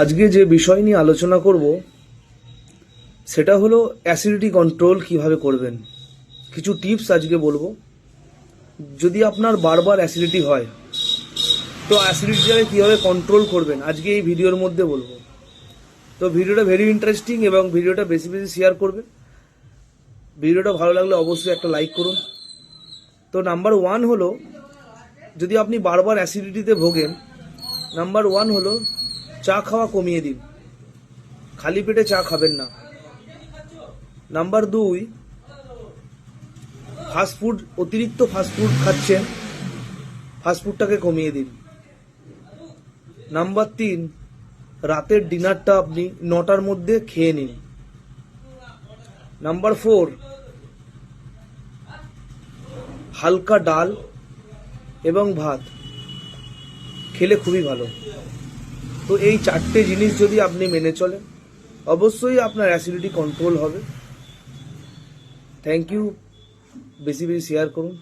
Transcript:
আজকে যে বিষয় নিয়ে আলোচনা করব সেটা হলো অ্যাসিডিটি কন্ট্রোল কিভাবে করবেন। কিছু টিপস আজকে বলবো। যদি আপনার বারবার অ্যাসিডিটি হয় তো অ্যাসিডিটিটাকে কীভাবে কন্ট্রোল করবেন আজকে এই ভিডিওর মধ্যে বলবো। তো ভিডিওটা ভেরি ইন্টারেস্টিং এবং ভিডিওটা বেশি বেশি শেয়ার করবেন। ভিডিওটা ভালো লাগলে অবশ্যই একটা লাইক করুন। তো নাম্বার ওয়ান হলো, যদি আপনি বারবার অ্যাসিডিটিতে ভোগেন, নাম্বার ওয়ান হলো চা খাওয়া কমিয়ে দিন, খালি পেটে চা খাবেন না। নাম্বার দুই, ফাস্টফুড, অতিরিক্ত ফাস্টফুড খাচ্ছেন, ফাস্টফুডটাকে কমিয়ে দিন। নাম্বার তিন, রাতের ডিনারটা আপনি 9টার মধ্যে খেয়ে নিন। নাম্বার ফোর, হালকা ডাল এবং ভাত খেলে খুবই ভালো। তো এই চারটে জিনিস যদি আপনি মেনে চলেন অবশ্যই আপনার অ্যাসিডিটি কন্ট্রোল হবে। থ্যাংক ইউ, বেশি বেশি শেয়ার করুন।